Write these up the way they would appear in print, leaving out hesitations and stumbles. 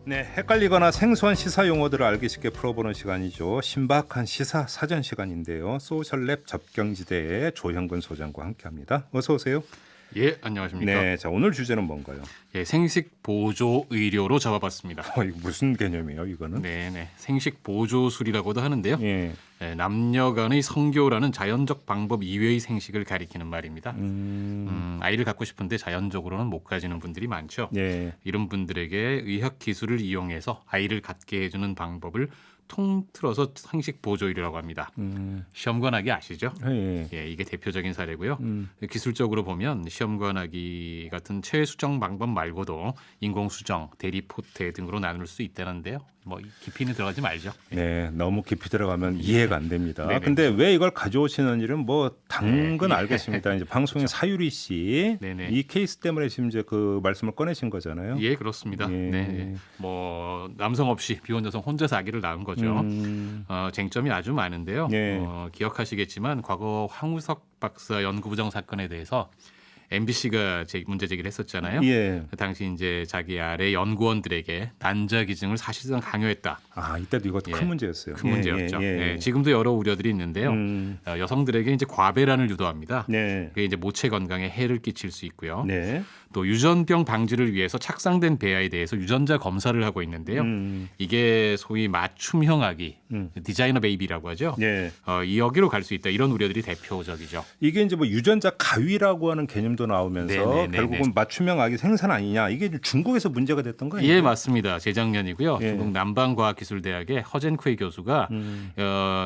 네, 헷갈리거나 생소한 시사 용어들을 알기 쉽게 풀어보는 시간이죠. 신박한 시사 사전 시간인데요. 소셜랩 접경지대의 조형근 소장과 함께합니다. 어서 오세요. 예, 안녕하십니까. 네, 자 오늘 주제는 뭔가요? 예, 생식 보조 의료로 잡아봤습니다. 이거 무슨 개념이에요, 이거는? 네, 생식 보조술이라고도 하는데요. 예. 남녀 간의 성교라는 자연적 방법 이외의 생식을 가리키는 말입니다. 아이를 갖고 싶은데 자연적으로는 못 가지는 분들이 많죠. 예. 이런 분들에게 의학 기술을 이용해서 아이를 갖게 해주는 방법을 통틀어서 생식 보조의료라고 합니다. 시험관아기 아시죠? 예. 예, 이게 대표적인 사례고요. 기술적으로 보면 시험관아기 같은 체수정 방법 말고도 인공수정, 대리포테 등으로 나눌 수 있다는데요. 뭐 깊이는 들어가지 말죠. 예. 네, 너무 깊이 들어가면 이해가 안 됩니다. 네네. 근데 왜 이걸 가져오시는 일은 뭐 당근 네. 알겠습니다. 이제 방송인 사유리 씨, 네네. 이 케이스 때문에 지금 이제 그 말씀을 꺼내신 거잖아요. 예, 그렇습니다. 예. 네, 뭐 남성 없이 비혼 여성 혼자서 아기를 낳은 거죠. 쟁점이 아주 많은데요. 예. 기억하시겠지만 과거 황우석 박사 연구부정 사건에 대해서 MBC가 문제 제기를 했었잖아요. 예. 그 당시 이제 자기 아래 연구원들에게 난자 기증을 사실상 강요했다. 아, 이때도 이것도 예. 큰 문제였어요. 큰 문제였죠. 예. 네, 지금도 여러 우려들이 있는데요. 여성들에게 이제 과배란을 유도합니다. 네. 그게 이제 모체 건강에 해를 끼칠 수 있고요. 네. 또 유전병 방지를 위해서 착상된 배아에 대해서 유전자 검사를 하고 있는데요. 이게 소위 맞춤형 아기, 디자이너 베이비라고 하죠. 네. 여기로 갈 수 있다. 이런 우려들이 대표적이죠. 이게 이제 뭐 유전자 가위라고 하는 개념도 나오면서 네네네네. 결국은 맞춤형 아기 생산 아니냐. 이게 중국에서 문제가 됐던 거 아니에요? 예, 맞습니다. 재작년이고요. 예. 중국 남방과학기술대학의 허젠쿠이 교수가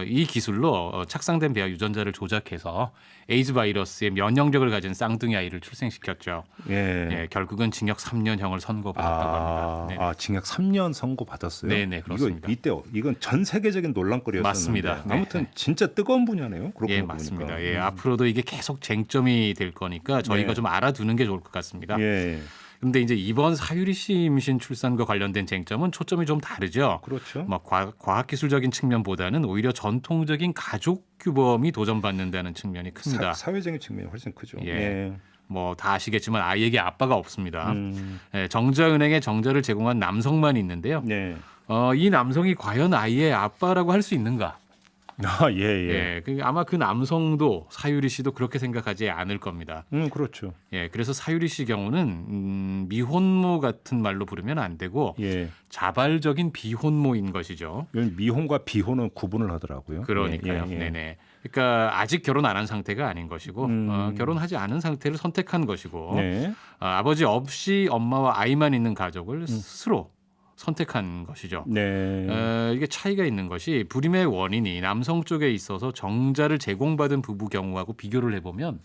이 기술로 착상된 배아 유전자를 조작해서 에이즈 바이러스의 면역력을 가진 쌍둥이 아이를 출생시켰죠. 예. 예, 결국은 징역 3년형을 선고받았다고 합니다. 네. 징역 3년 선고 받았어요. 네네, 그렇습니다. 이건 전 세계적인 논란거리였었는데. 맞습니다. 네. 아무튼 진짜 뜨거운 분야네요. 그렇게 예, 보니까. 맞습니다. 예, 앞으로도 이게 계속 쟁점이 될 거니까 저희가 네. 좀 알아두는 게 좋을 것 같습니다. 예. 근데 이제 이번 사유리 씨 임신 출산과 관련된 쟁점은 초점이 좀 다르죠. 그렇죠. 뭐 과학기술적인 측면보다는 오히려 전통적인 가족 규범이 도전받는다는 측면이 큽니다. 사회적인 측면이 훨씬 크죠. 예. 뭐 다 아시겠지만 아이에게 아빠가 없습니다. 예, 정자은행에 정자를 제공한 남성만 있는데요. 네. 이 남성이 과연 아이의 아빠라고 할 수 있는가? 아, 예, 예. 아마 그 남성도 사유리 씨도 그렇게 생각하지 않을 겁니다. 그렇죠. 예, 그래서 사유리 씨 경우는 미혼모 같은 말로 부르면 안 되고 예. 자발적인 비혼모인 것이죠. 미혼과 비혼은 구분을 하더라고요. 그러니까요. 예, 예, 예. 네네. 그러니까 아직 결혼 안 한 상태가 아닌 것이고 결혼하지 않은 상태를 선택한 것이고 네. 아버지 없이 엄마와 아이만 있는 가족을 스스로 선택한 것이죠. 네. 이게 차이가 있는 것이 불임의 원인이 남성 쪽에 있어서 정자를 제공받은 부부 경우하고 비교를 해보면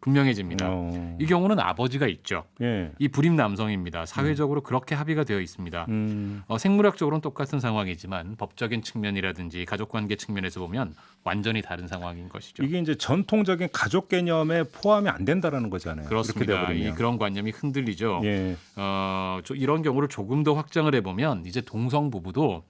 분명해집니다. 이 경우는 아버지가 있죠. 예. 이 불임 남성입니다. 사회적으로 그렇게 합의가 되어 있습니다. 생물학적으로는 똑같은 상황이지만 법적인 측면이라든지 가족관계 측면에서 보면 완전히 다른 상황인 것이죠. 이게 이제 전통적인 가족 개념에 포함이 안 된다라는 거잖아요. 그렇습니다. 이렇게 돼버리면. 그런 관념이 흔들리죠. 예. 이런 경우를 조금 더 확장을 해보면 이제 동성 부부도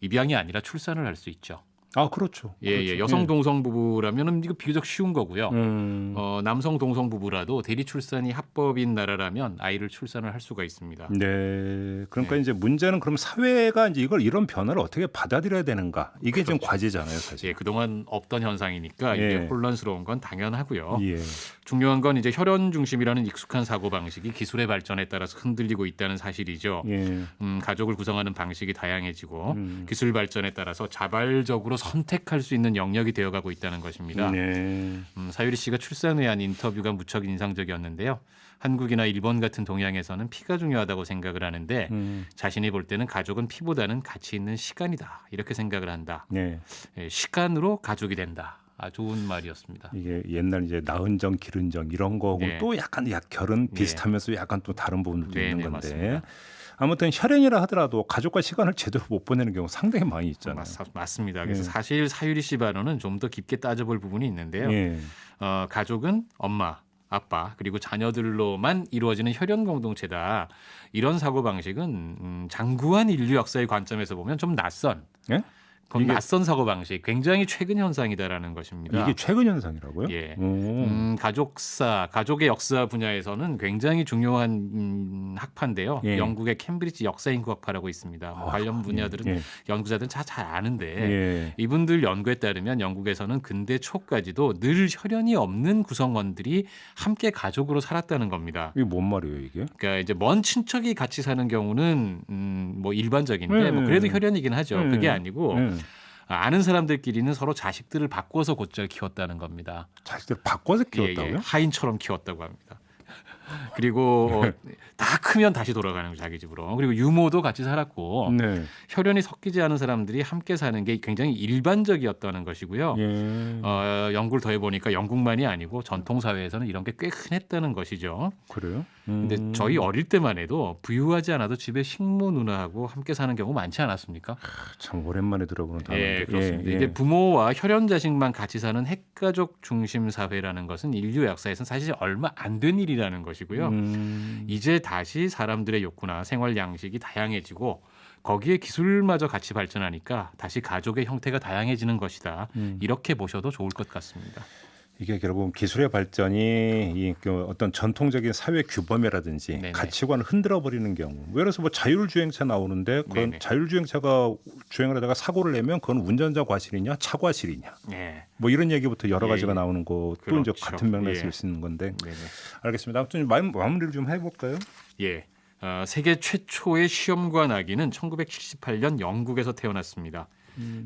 입양이 아니라 출산을 할 수 있죠. 아, 그렇죠. 예, 여성 동성 부부라면 이거 비교적 쉬운 거고요. 음. 남성 동성 부부라도 대리 출산이 합법인 나라라면 아이를 출산을 할 수가 있습니다. 네. 그러니까 이제 문제는 그럼 사회가 이제 이런 변화를 어떻게 받아들여야 되는가? 이게 지금 과제잖아요, 사실. 예, 그동안 없던 현상이니까 예. 이게 혼란스러운 건 당연하고요. 예. 중요한 건 이제 혈연 중심이라는 익숙한 사고 방식이 기술의 발전에 따라서 흔들리고 있다는 사실이죠. 예. 가족을 구성하는 방식이 다양해지고 기술 발전에 따라서 자발적으로 선택할 수 있는 영역이 되어가고 있다는 것입니다. 네. 사유리 씨가 출산에 한 인터뷰가 무척 인상적이었는데요. 한국이나 일본 같은 동양에서는 피가 중요하다고 생각을 하는데 자신이 볼 때는 가족은 피보다는 가치 있는 시간이다. 이렇게 생각을 한다. 네. 예, 시간으로 가족이 된다. 좋은 말이었습니다. 이게 옛날 이제 나은정, 기른정 이런 거하고 네. 또 약간 결은 비슷하면서 약간 또 다른 부분도 네, 있는 네, 건데. 맞습니다. 아무튼 혈연이라 하더라도 가족과 시간을 제대로 못 보내는 경우 상당히 많이 있잖아요. 맞습니다. 그래서 예. 사실 사유리 씨 발언은 좀 더 깊게 따져볼 부분이 있는데요. 예. 가족은 엄마, 아빠 그리고 자녀들로만 이루어지는 혈연 공동체다. 이런 사고 방식은 장구한 인류 역사의 관점에서 보면 좀 낯선. 예? 그건 이게- 낯선 사고 방식, 굉장히 최근 현상이다라는 것입니다. 이게 최근 현상이라고요? 예. 오. 가족의 역사 분야에서는 굉장히 중요한 학파인데요. 예. 영국의 캠브리지 역사인구학파라고 있습니다. 뭐 관련 분야들은 예. 연구자들은 잘 아는데 예. 이분들 연구에 따르면 영국에서는 근대 초까지도 늘 혈연이 없는 구성원들이 함께 가족으로 살았다는 겁니다. 이게 뭔 말이에요 이게? 그러니까 이제 먼 친척이 같이 사는 경우는 뭐 일반적인데 뭐 그래도 혈연이긴 하죠. 그게 아니고 예. 아는 사람들끼리는 서로 자식들을 바꿔서 곧잘 키웠다는 겁니다. 자식들 바꿔서 키웠다고요? 하인처럼 키웠다고 합니다. 그리고 다 크면 다시 돌아가는 거 자기 집으로. 그리고 유모도 같이 살았고 네. 혈연이 섞이지 않은 사람들이 함께 사는 게 굉장히 일반적이었다는 것이고요. 예. 연구를 더해 보니까 영국만이 아니고 전통 사회에서는 이런 게 꽤 흔했다는 것이죠. 그래요? 근데 저희 어릴 때만 해도 부유하지 않아도 집에 식모 누나하고 함께 사는 경우 많지 않았습니까? 참 오랜만에 들어보는 단어인데. 예, 그렇습니다. 예, 예. 이게 부모와 혈연 자식만 같이 사는 핵가족 중심 사회라는 것은 인류 역사에서는 사실 얼마 안 된 일이라는 것이고요. 이제 다시 사람들의 욕구나 생활 양식이 다양해지고 거기에 기술마저 같이 발전하니까 다시 가족의 형태가 다양해지는 것이다. 이렇게 보셔도 좋을 것 같습니다. 이게 결국 기술의 발전이 그 어떤 전통적인 사회 규범이라든지 네네. 가치관을 흔들어 버리는 경우. 예를 들어서 뭐 자율주행차 나오는데 그건 네네. 자율주행차가 주행을 하다가 사고를 내면 그건 운전자 과실이냐 차 과실이냐. 네. 뭐 이런 얘기부터 여러 예, 가지가 예. 나오는 것도 그렇죠. 이제 같은 맥락에 예. 쓸 수 있는 건데. 네네. 알겠습니다. 아무튼 마무리를 좀 해볼까요? 예. 세계 최초의 시험관 아기는 1978년 영국에서 태어났습니다.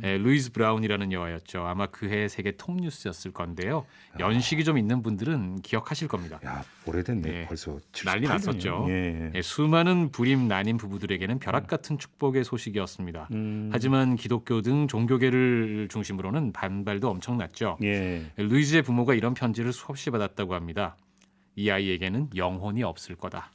루이즈 브라운이라는 여아였죠. 아마 그해 세계 톱뉴스였을 건데요. 연식이 좀 있는 분들은 기억하실 겁니다. 야 오래됐네. 예. 벌써 78년이요. 난리 났었죠. 예. 수많은 불임 난임 부부들에게는 벼락 같은 축복의 소식이었습니다. 하지만 기독교 등 종교계를 중심으로는 반발도 엄청났죠. 예. 루이즈의 부모가 이런 편지를 수없이 받았다고 합니다. 이 아이에게는 영혼이 없을 거다.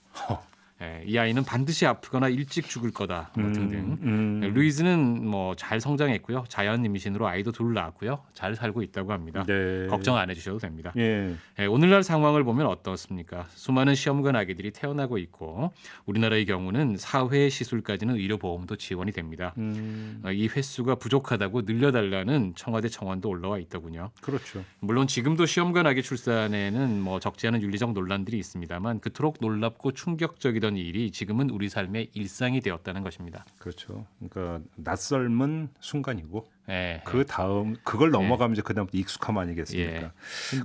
이 아이는 반드시 아프거나 일찍 죽을 거다. 뭐 등등. 루이즈는 뭐 잘 성장했고요. 자연 임신으로 아이도 둘 낳았고요. 잘 살고 있다고 합니다. 네. 걱정 안 해주셔도 됩니다. 예. 오늘날 상황을 보면 어떻습니까? 수많은 시험관 아기들이 태어나고 있고 우리나라의 경우는 사회 시술까지는 의료보험도 지원이 됩니다. 이 횟수가 부족하다고 늘려달라는 청와대 청원도 올라와 있더군요. 그렇죠. 물론 지금도 시험관 아기 출산에는 뭐 적지 않은 윤리적 논란들이 있습니다만 그토록 놀랍고 충격적이던 일이 지금은 우리 삶의 일상이 되었다는 것입니다. 그렇죠. 그러니까 낯설은 순간이고 예, 그 다음 그걸 넘어가면 이제 그다음부터 익숙함 아니겠습니까? 예.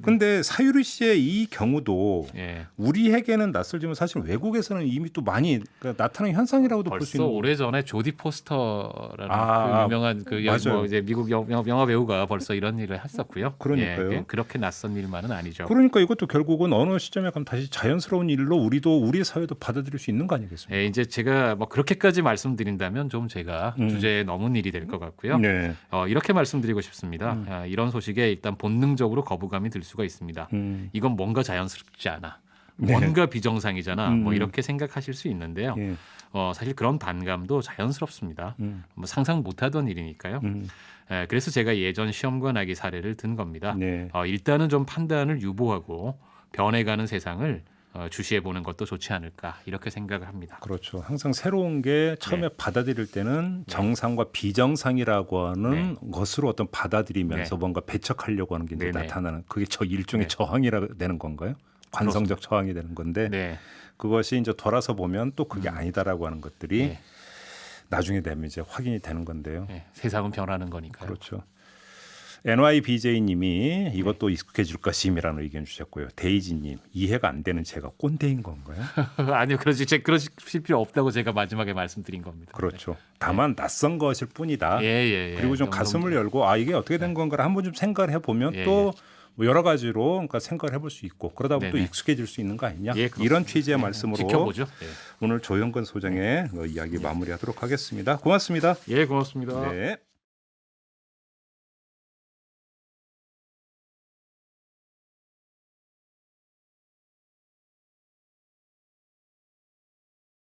근데 사유리 씨의 이 경우도 예. 우리에게는 낯설지만 사실 외국에서는 이미 또 많이 그러니까 나타나는 현상이라고도 볼 수 벌써 있는. 오래전에 조디 포스터라는 아, 그 유명한 그 맞아요. 뭐 이제 미국 영화 배우가 벌써 이런 일을 했었고요. 그러니까요. 예, 그렇게 낯선 일만은 아니죠. 그러니까 이것도 결국은 어느 시점에 가면 다시 자연스러운 일로 우리의 사회도 받아들일 수 있는 거 아니겠습니까? 예, 이제 제가 뭐 그렇게까지 말씀드린다면 좀 제가 주제에 넘은 일이 될 것 같고요. 네. 이렇게 말씀드리고 싶습니다. 이런 소식에 일단 본능적으로 거부감이 들 수가 있습니다. 이건 뭔가 자연스럽지 않아. 뭔가 비정상이잖아. 뭐 이렇게 생각하실 수 있는데요. 예. 사실 그런 반감도 자연스럽습니다. 뭐 상상 못하던 일이니까요. 그래서 제가 예전 시험관 아기 사례를 든 겁니다. 네. 일단은 좀 판단을 유보하고 변해가는 세상을 주시해 보는 것도 좋지 않을까 이렇게 생각을 합니다. 그렇죠. 항상 새로운 게 처음에 받아들일 때는 정상과 비정상이라고 하는 것으로 어떤 받아들이면서 뭔가 배척하려고 하는 게 이제 네네. 나타나는 그게 일종의 저항이라 되는 건가요? 관성적 저항이 되는 건데 네. 그것이 이제 돌아서 보면 또 그게 아니다라고 하는 것들이 네. 나중에 되면 이제 확인이 되는 건데요. 네. 세상은 변하는 거니까요. 그렇죠. NYBJ님이 이것도 익숙해질 것임이라는 의견 주셨고요. 데이지님 이해가 안 되는 제가 꼰대인 건가요? 아니요, 그러실 필요 없다고 제가 마지막에 말씀드린 겁니다. 그렇죠. 다만 낯선 것일 뿐이다. 예. 그리고 좀 가슴을 열고 이게 어떻게 된 건가를 한번 좀 생각을 해보면 예, 또 뭐 여러 가지로 그러니까 생각을 해볼 수 있고 그러다 보면 또 네네. 익숙해질 수 있는 거 아니냐 예, 그렇습니다. 이런 취지의 말씀으로 지켜보죠. 오늘 조영건 소장의 이야기 마무리하도록 하겠습니다. 고맙습니다. 예, 고맙습니다. 네.